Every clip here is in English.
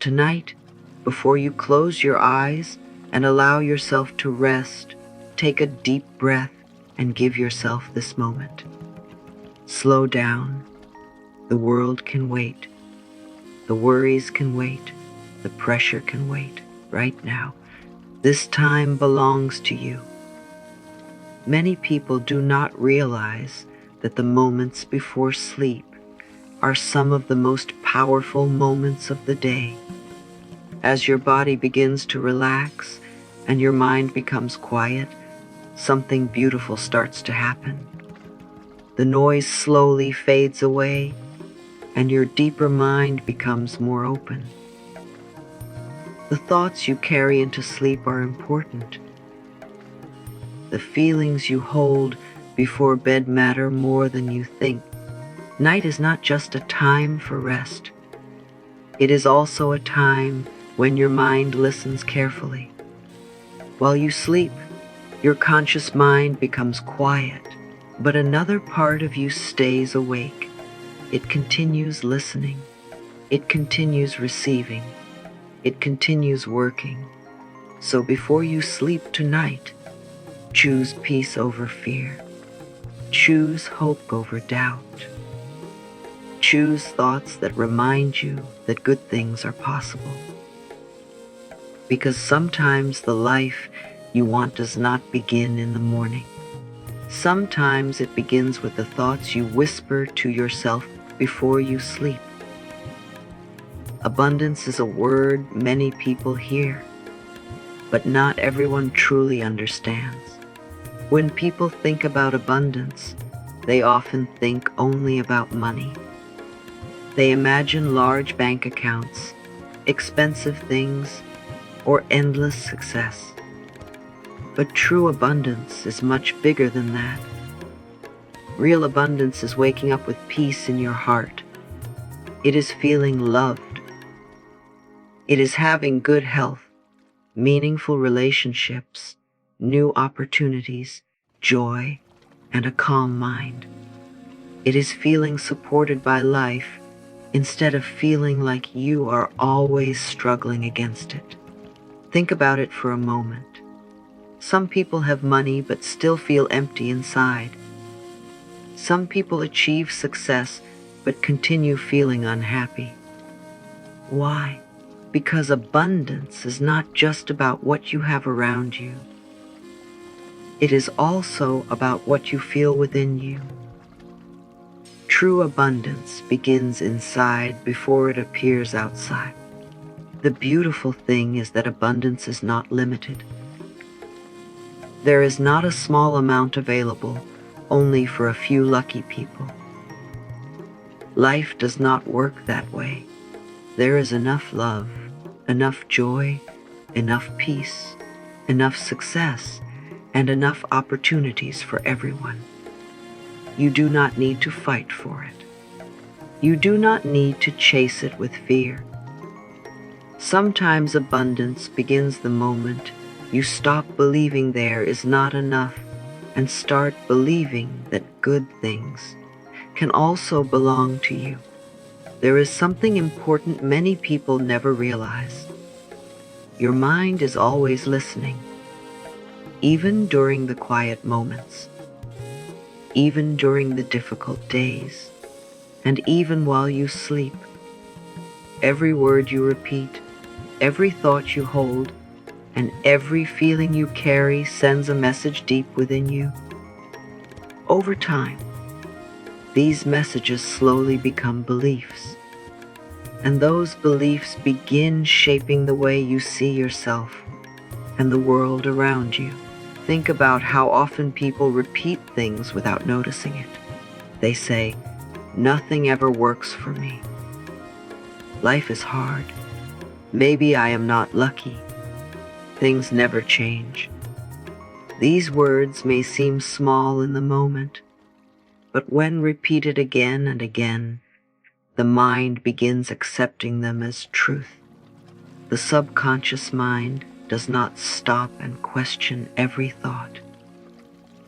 Tonight, before you close your eyes and allow yourself to rest, take a deep breath and give yourself this moment. Slow down. The world can wait. The worries can wait. The pressure can wait. Right now, this time belongs to you. Many people do not realize that the moments before sleep are some of the most powerful moments of the day. As your body begins to relax and your mind becomes quiet, something beautiful starts to happen. The noise slowly fades away, and your deeper mind becomes more open. The thoughts you carry into sleep are important. The feelings you hold before bed matter more than you think. Night is not just a time for rest. It is also a time when your mind listens carefully. While you sleep, your conscious mind becomes quiet, but another part of you stays awake. It continues listening. It continues receiving. It continues working. So before you sleep tonight, choose peace over fear. Choose hope over doubt. Choose thoughts that remind you that good things are possible. Because sometimes the life you want does not begin in the morning. Sometimes it begins with the thoughts you whisper to yourself before you sleep. Abundance is a word many people hear, but not everyone truly understands. When people think about abundance, they often think only about money. They imagine large bank accounts, expensive things, or endless success. But true abundance is much bigger than that. Real abundance is waking up with peace in your heart. It is feeling loved. It is having good health, meaningful relationships, new opportunities, joy, and a calm mind. It is feeling supported by life instead of feeling like you are always struggling against it. Think about it for a moment. Some people have money but still feel empty inside. Some people achieve success but continue feeling unhappy. Why? Because abundance is not just about what you have around you. It is also about what you feel within you. True abundance begins inside before it appears outside. The beautiful thing is that abundance is not limited. There is not a small amount available only for a few lucky people. Life does not work that way. There is enough love, enough joy, enough peace, enough success, and enough opportunities for everyone. You do not need to fight for it. You do not need to chase it with fear. Sometimes abundance begins the moment you stop believing there is not enough and start believing that good things can also belong to you. There is something important many people never realize. Your mind is always listening, even during the quiet moments, even during the difficult days, and even while you sleep. Every word you repeat, every thought you hold, and every feeling you carry sends a message deep within you. Over time, these messages slowly become beliefs, and those beliefs begin shaping the way you see yourself and the world around you. Think about how often people repeat things without noticing it. They say, "Nothing ever works for me. Life is hard. Maybe I am not lucky. Things never change." These words may seem small in the moment, but when repeated again and again, the mind begins accepting them as truth. The subconscious mind does not stop and question every thought.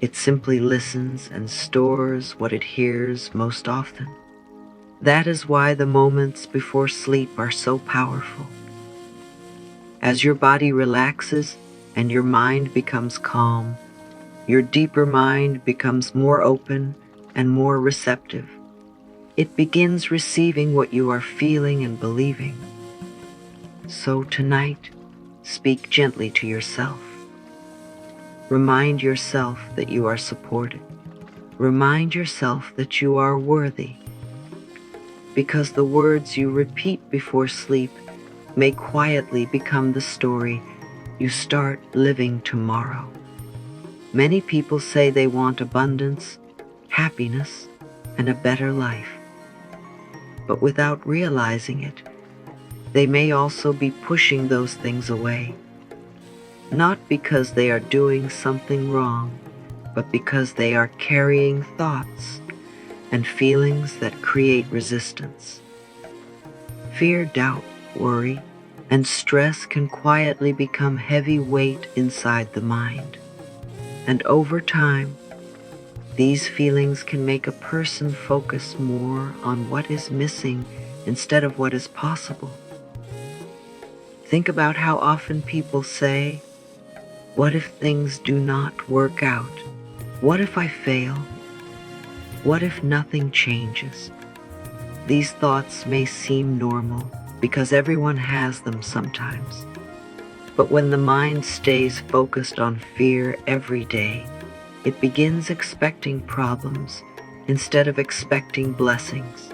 It simply listens and stores what it hears most often. That is why the moments before sleep are so powerful. As your body relaxes and your mind becomes calm, your deeper mind becomes more open and more receptive. It begins receiving what you are feeling and believing. So tonight, speak gently to yourself. Remind yourself that you are supported. Remind yourself that you are worthy, because the words you repeat before sleep may quietly become the story you start living tomorrow. Many people say they want abundance, happiness, and a better life. But without realizing it, they may also be pushing those things away. Not because they are doing something wrong, but because they are carrying thoughts and feelings that create resistance. Fear, doubt, worry, and stress can quietly become heavy weight inside the mind. And over time, these feelings can make a person focus more on what is missing instead of what is possible. Think about how often people say, "What if things do not work out? What if I fail? What if nothing changes?" These thoughts may seem normal because everyone has them sometimes. But when the mind stays focused on fear every day, it begins expecting problems instead of expecting blessings.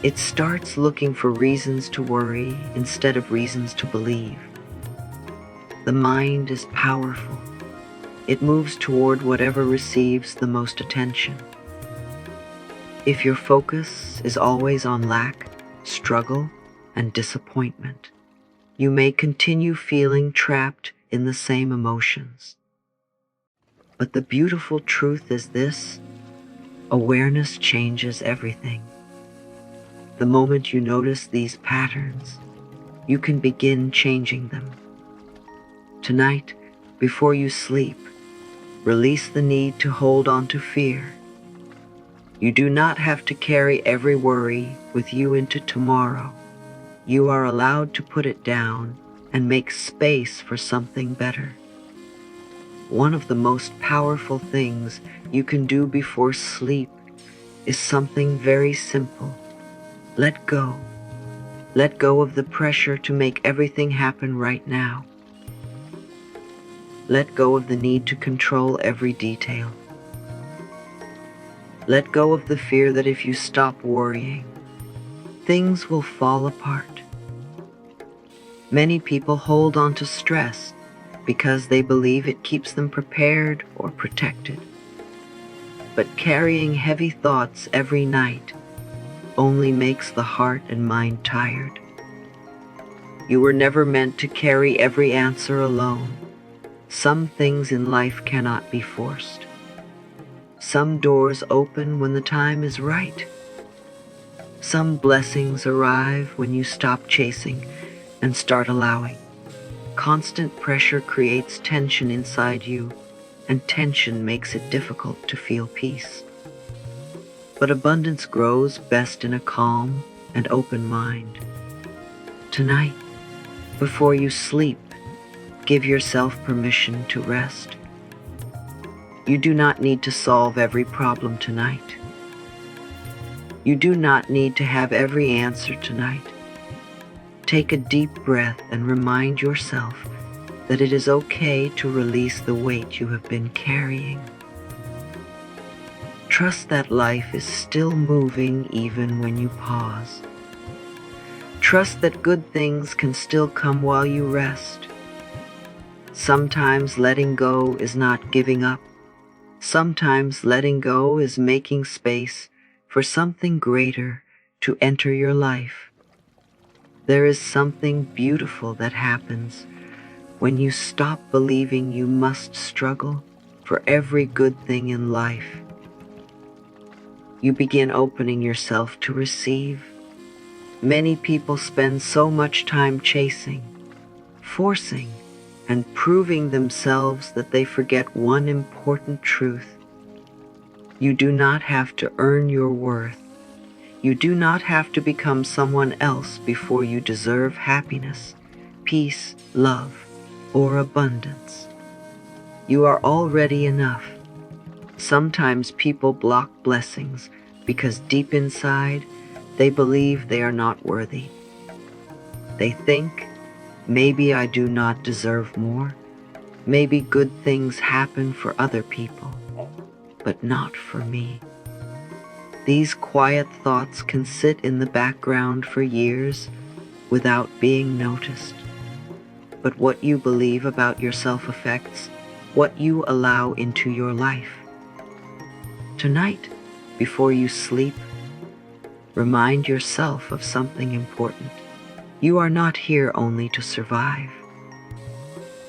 It starts looking for reasons to worry instead of reasons to believe. The mind is powerful. It moves toward whatever receives the most attention. If your focus is always on lack, struggle, and disappointment, you may continue feeling trapped in the same emotions. But the beautiful truth is this: awareness changes everything. The moment you notice these patterns, you can begin changing them. Tonight, before you sleep, release the need to hold on to fear. You do not have to carry every worry with you into tomorrow. You are allowed to put it down and make space for something better. One of the most powerful things you can do before sleep is something very simple. Let go. Let go of the pressure to make everything happen right now. Let go of the need to control every detail. Let go of the fear that if you stop worrying, things will fall apart. Many people hold on to stress because they believe it keeps them prepared or protected. But carrying heavy thoughts every night only makes the heart and mind tired. You were never meant to carry every answer alone. Some things in life cannot be forced. Some doors open when the time is right. Some blessings arrive when you stop chasing and start allowing. Constant pressure creates tension inside you, and tension makes it difficult to feel peace. But abundance grows best in a calm and open mind. Tonight, before you sleep, give yourself permission to rest. You do not need to solve every problem tonight. You do not need to have every answer tonight. Take a deep breath and remind yourself that it is okay to release the weight you have been carrying. Trust that life is still moving even when you pause. Trust that good things can still come while you rest. Sometimes letting go is not giving up. Sometimes letting go is making space for something greater to enter your life. There is something beautiful that happens when you stop believing you must struggle for every good thing in life. You begin opening yourself to receive. Many people spend so much time chasing, forcing, and proving themselves that they forget one important truth. You do not have to earn your worth. You do not have to become someone else before you deserve happiness, peace, love, or abundance. You are already enough. Sometimes people block blessings because deep inside, they believe they are not worthy. They think, maybe I do not deserve more. Maybe good things happen for other people, but not for me. These quiet thoughts can sit in the background for years without being noticed. But what you believe about yourself affects what you allow into your life. Tonight, before you sleep, remind yourself of something important. You are not here only to survive.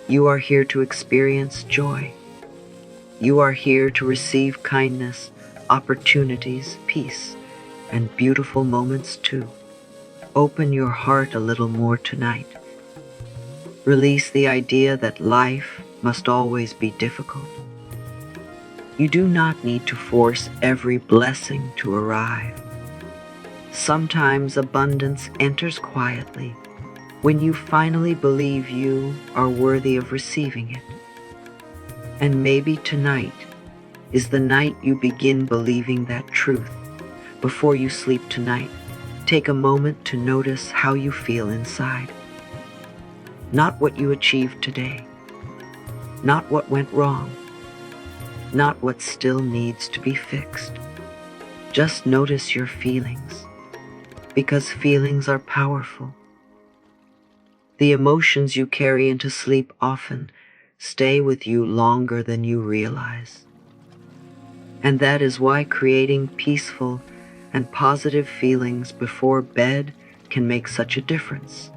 You are here to experience joy. You are here to receive kindness, opportunities, peace, and beautiful moments too. Open your heart a little more tonight. Release the idea that life must always be difficult. You do not need to force every blessing to arrive. Sometimes abundance enters quietly when you finally believe you are worthy of receiving it. And maybe tonight is the night you begin believing that truth. Before you sleep tonight, take a moment to notice how you feel inside. Not what you achieved today, not what went wrong, not what still needs to be fixed. Just notice your feelings, because feelings are powerful. The emotions you carry into sleep often stay with you longer than you realize. And that is why creating peaceful and positive feelings before bed can make such a difference.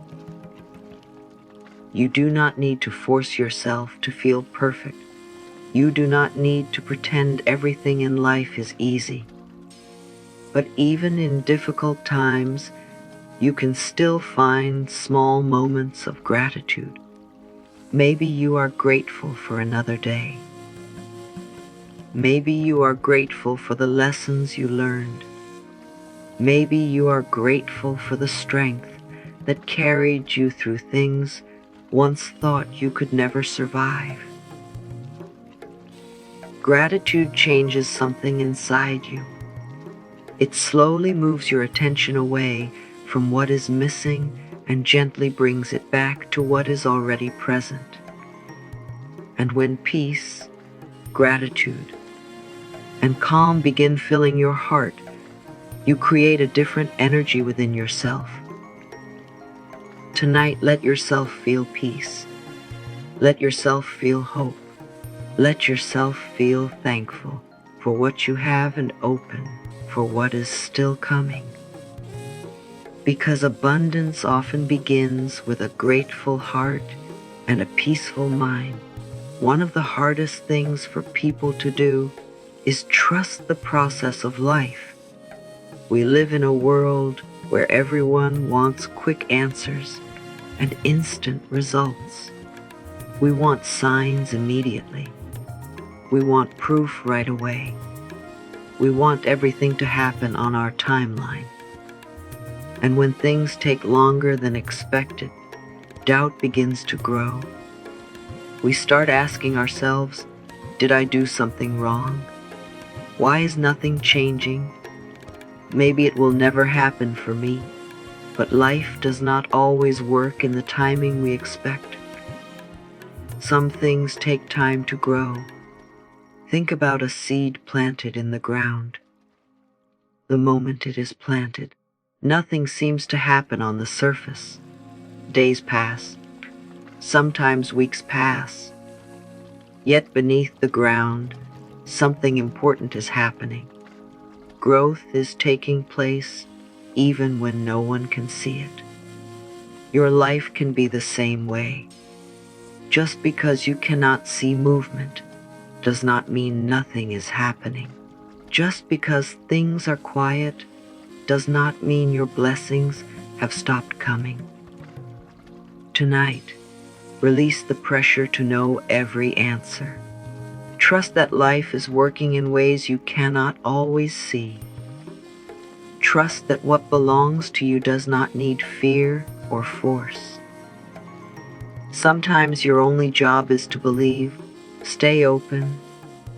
You do not need to force yourself to feel perfect. You do not need to pretend everything in life is easy. But even in difficult times, you can still find small moments of gratitude. Maybe you are grateful for another day. Maybe you are grateful for the lessons you learned. Maybe you are grateful for the strength that carried you through things once thought you could never survive. Gratitude changes something inside you. It slowly moves your attention away from what is missing and gently brings it back to what is already present. And when peace, gratitude, and calm begin filling your heart, you create a different energy within yourself. Tonight, let yourself feel peace. Let yourself feel hope. Let yourself feel thankful for what you have and open for what is still coming. Because abundance often begins with a grateful heart and a peaceful mind. One of the hardest things for people to do is trust the process of life. We live in a world where everyone wants quick answers and instant results. We want signs immediately. We want proof right away. We want everything to happen on our timeline. And when things take longer than expected, doubt begins to grow. We start asking ourselves, did I do something wrong? Why is nothing changing? Maybe it will never happen for me. But life does not always work in the timing we expect. Some things take time to grow. Think about a seed planted in the ground. The moment it is planted, nothing seems to happen on the surface. Days pass. Sometimes weeks pass. Yet beneath the ground, something important is happening. Growth is taking place even when no one can see it. Your life can be the same way. Just because you cannot see movement does not mean nothing is happening. Just because things are quiet does not mean your blessings have stopped coming. Tonight, release the pressure to know every answer. Trust that life is working in ways you cannot always see. Trust that what belongs to you does not need fear or force. Sometimes your only job is to believe, stay open,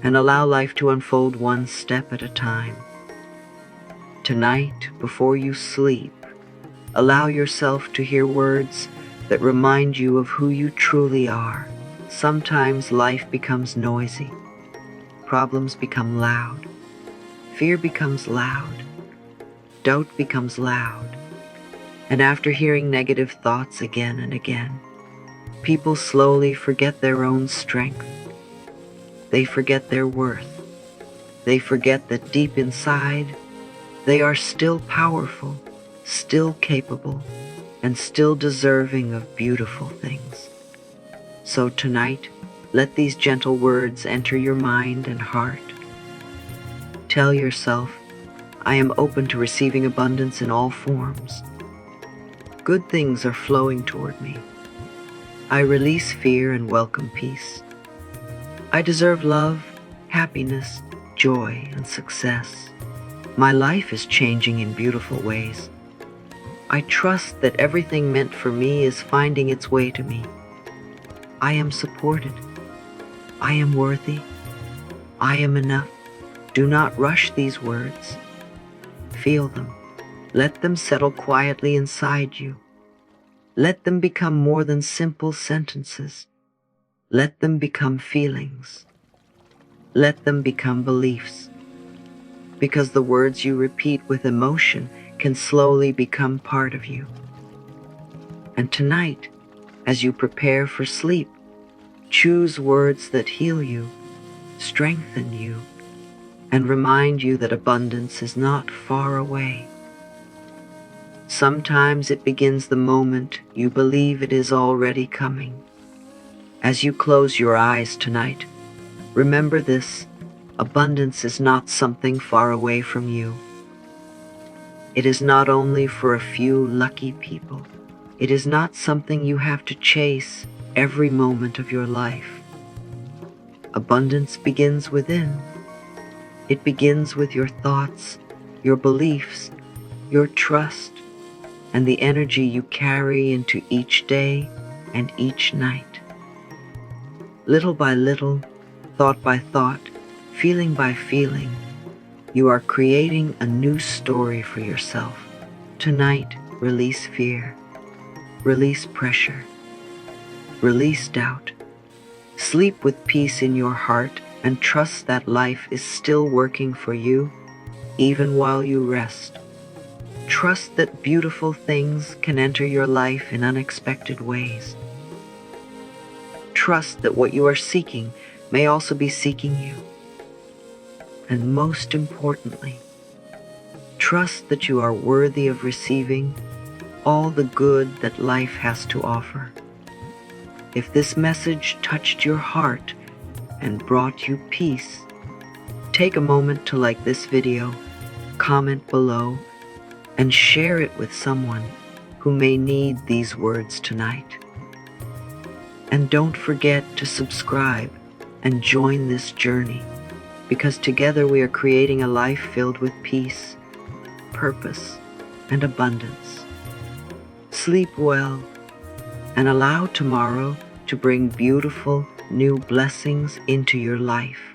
and allow life to unfold one step at a time. Tonight, before you sleep, allow yourself to hear words that remind you of who you truly are. Sometimes life becomes noisy, problems become loud, fear becomes loud, doubt becomes loud, and after hearing negative thoughts again and again, people slowly forget their own strength. They forget their worth. They forget that deep inside, they are still powerful, still capable, and still deserving of beautiful things. So tonight, let these gentle words enter your mind and heart. Tell yourself, I am open to receiving abundance in all forms. Good things are flowing toward me. I release fear and welcome peace. I deserve love, happiness, joy, and success. My life is changing in beautiful ways. I trust that everything meant for me is finding its way to me. I am supported. I am worthy. I am enough. Do not rush these words. Feel them. Let them settle quietly inside you. Let them become more than simple sentences. Let them become feelings. Let them become beliefs. Because the words you repeat with emotion can slowly become part of you. And tonight, as you prepare for sleep, choose words that heal you, strengthen you, and remind you that abundance is not far away. Sometimes it begins the moment you believe it is already coming. As you close your eyes tonight, remember this: abundance is not something far away from you. It is not only for a few lucky people. It is not something you have to chase every moment of your life. Abundance begins within. It begins with your thoughts, your beliefs, your trust, and the energy you carry into each day and each night. Little by little, thought by thought, feeling by feeling, you are creating a new story for yourself. Tonight, release fear, release pressure, release doubt. Sleep with peace in your heart and trust that life is still working for you, even while you rest. Trust that beautiful things can enter your life in unexpected ways. Trust that what you are seeking may also be seeking you. And most importantly, trust that you are worthy of receiving all the good that life has to offer. If this message touched your heart and brought you peace, take a moment to like this video, comment below, and share it with someone who may need these words tonight. And don't forget to subscribe and join this journey, because together we are creating a life filled with peace, purpose, and abundance. Sleep well and allow tomorrow to bring beautiful new blessings into your life.